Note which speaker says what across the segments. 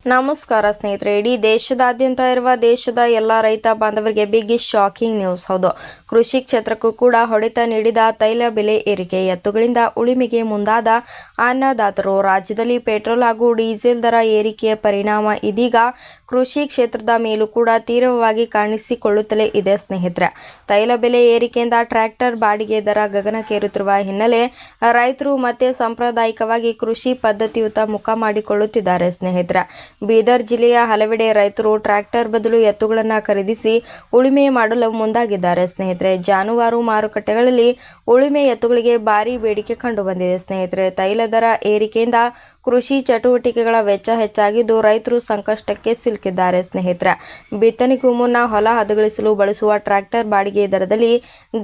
Speaker 1: ನಮಸ್ಕಾರ ಸ್ನೇಹಿತರೆ, ಇಡೀ ದೇಶದಾದ್ಯಂತ ಇರುವ ದೇಶದ ಎಲ್ಲ ರೈತ ಬಾಂಧವರಿಗೆ ಬಿಗ್ ಶಾಕಿಂಗ್ ನ್ಯೂಸ್. ಹೌದು, ಕೃಷಿ ಕ್ಷೇತ್ರಕ್ಕೂ ಕೂಡ ಹೊಡೆತ ನೀಡಿದ ತೈಲ ಬೆಲೆ ಏರಿಕೆ. ಎತ್ತುಗಳಿಂದ ಉಳುಮೆಗೆ ಮುಂದಾದ ಅನ್ನದಾತರು. ರಾಜ್ಯದಲ್ಲಿ ಪೆಟ್ರೋಲ್ ಹಾಗೂ ಡೀಸೆಲ್ ದರ ಏರಿಕೆಯ ಪರಿಣಾಮ ಇದೀಗ ಕೃಷಿ ಕ್ಷೇತ್ರದ ಮೇಲೂ ಕೂಡ ತೀವ್ರವಾಗಿ ಕಾಣಿಸಿಕೊಳ್ಳುತ್ತಲೇ ಇದೆ ಸ್ನೇಹಿತರೆ. ತೈಲ ಬೆಲೆ ಏರಿಕೆಯಿಂದ ಟ್ರ್ಯಾಕ್ಟರ್ ಬಾಡಿಗೆ ದರ ಗಗನಕ್ಕೇರುತ್ತಿರುವ ಹಿನ್ನೆಲೆ ರೈತರು ಮತ್ತೆ ಸಾಂಪ್ರದಾಯಿಕವಾಗಿ ಕೃಷಿ ಪದ್ಧತಿಯುತ ಮುಖ ಮಾಡಿಕೊಳ್ಳುತ್ತಿದ್ದಾರೆ ಸ್ನೇಹಿತರೆ. ಬೀದರ್ ಜಿಲ್ಲೆಯ ಹಲವೆಡೆ ರೈತರು ಟ್ರ್ಯಾಕ್ಟರ್ ಬದಲು ಎತ್ತುಗಳನ್ನು ಖರೀದಿಸಿ ಉಳುಮೆ ಮಾಡಲು ಮುಂದಾಗಿದ್ದಾರೆ ಸ್ನೇಹಿತರೆ. ಜಾನುವಾರು ಮಾರುಕಟ್ಟೆಗಳಲ್ಲಿ ಉಳುಮೆ ಎತ್ತುಗಳಿಗೆ ಭಾರಿ ಬೇಡಿಕೆ ಕಂಡು ಬಂದಿದೆ ಸ್ನೇಹಿತರೆ. ತೈಲ ದರ ಏರಿಕೆಯಿಂದ ಕೃಷಿ ಚಟುವಟಿಕೆಗಳ ವೆಚ್ಚ ಹೆಚ್ಚಾಗಿದ್ದು ರೈತರು ಸಂಕಷ್ಟಕ್ಕೆ ಸಿಲುಕಿದ್ದಾರೆ ಸ್ನೇಹಿತರೆ. ಬಿತ್ತನೆಗೂ ಮುನ್ನ ಹೊಲ ಹದಗೊಳಿಸಲು ಬಳಸುವ ಟ್ರ್ಯಾಕ್ಟರ್ ಬಾಡಿಗೆ ದರದಲ್ಲಿ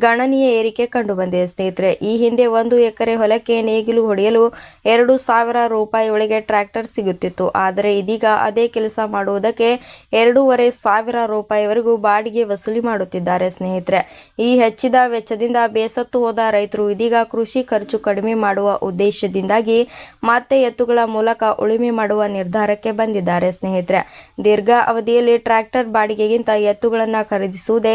Speaker 1: ಗಣನೀಯ ಏರಿಕೆ ಕಂಡು ಬಂದಿದೆ ಸ್ನೇಹಿತರೆ. ಈ ಹಿಂದೆ 1 ಎಕರೆ ಹೊಲಕ್ಕೆ ನೇಗಿಲು ಹೊಡೆಯಲು 2,000 ರೂಪಾಯಿಯೊಳಗೆ ಟ್ರ್ಯಾಕ್ಟರ್ ಸಿಗುತ್ತಿತ್ತು. ಆದರೆ ಇದೀಗ ಅದೇ ಕೆಲಸ ಮಾಡುವುದಕ್ಕೆ 2,500 ರೂಪಾಯಿವರೆಗೂ ಬಾಡಿಗೆ ವಸೂಲಿ ಮಾಡುತ್ತಿದ್ದಾರೆ ಸ್ನೇಹಿತರೆ. ಈ ಹೆಚ್ಚಿದ ವೆಚ್ಚದಿಂದ ಬೇಸತ್ತು ಹೋದ ರೈತರು ಇದೀಗ ಕೃಷಿ ಖರ್ಚು ಕಡಿಮೆ ಮಾಡುವ ಉದ್ದೇಶದಿಂದಾಗಿ ಮತ್ತೆ ಎತ್ತುಗಳ ಮೂಲಕ ಉಳುಮೆ ಮಾಡುವ ನಿರ್ಧಾರಕ್ಕೆ ಬಂದಿದ್ದಾರೆ ಸ್ನೇಹಿತರೆ. ದೀರ್ಘ ಅವಧಿಯಲ್ಲಿ ಟ್ರ್ಯಾಕ್ಟರ್ ಬಾಡಿಗೆಗಿಂತ ಎತ್ತುಗಳನ್ನು ಖರೀದಿಸುವುದೇ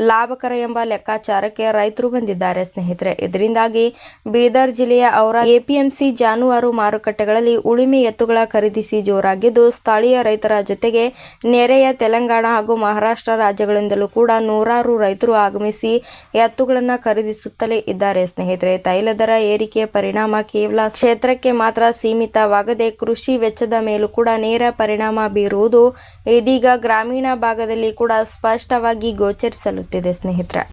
Speaker 1: ಲಾಭಕರ ಎಂಬ ಲೆಕ್ಕಾಚಾರಕ್ಕೆ ರೈತರು ಬಂದಿದ್ದಾರೆ ಸ್ನೇಹಿತರೆ. ಇದರಿಂದಾಗಿ ಬೀದರ್ ಜಿಲ್ಲೆಯ ಎಪಿಎಂಸಿ ಜಾನುವಾರು ಮಾರುಕಟ್ಟೆಗಳಲ್ಲಿ ಉಳುಮೆ ಎತ್ತುಗಳ ಖರೀದಿಸಿ ಜೋರಾಗಿದ್ದು, ಸ್ಥಳೀಯ ರೈತರ ಜೊತೆಗೆ ನೆರೆಯ ತೆಲಂಗಾಣ ಹಾಗೂ ಮಹಾರಾಷ್ಟ್ರ ರಾಜ್ಯಗಳಿಂದಲೂ ಕೂಡ ನೂರಾರು ರೈತರು ಆಗಮಿಸಿ ಎತ್ತುಗಳನ್ನು ಖರೀದಿಸುತ್ತಲೇ ಇದ್ದಾರೆ ಸ್ನೇಹಿತರೆ. ತೈಲ ದರ ಏರಿಕೆಯ ಪರಿಣಾಮ ಕೇವಲ ಕ್ಷೇತ್ರಕ್ಕೆ ಮಾತ್ರ ಸೀಮಿತವಾಗದೆ ಕೃಷಿ ವೆಚ್ಚದ ಮೇಲೂ ಕೂಡ ನೇರ ಪರಿಣಾಮ ಬೀರುವುದು ಇದೀಗ ಗ್ರಾಮೀಣ ಭಾಗದಲ್ಲಿ ಕೂಡ ಸ್ಪಷ್ಟವಾಗಿ ಗೋಚರಿಸಲುತ್ತಿದೆ ಸ್ನೇಹಿತರೆ.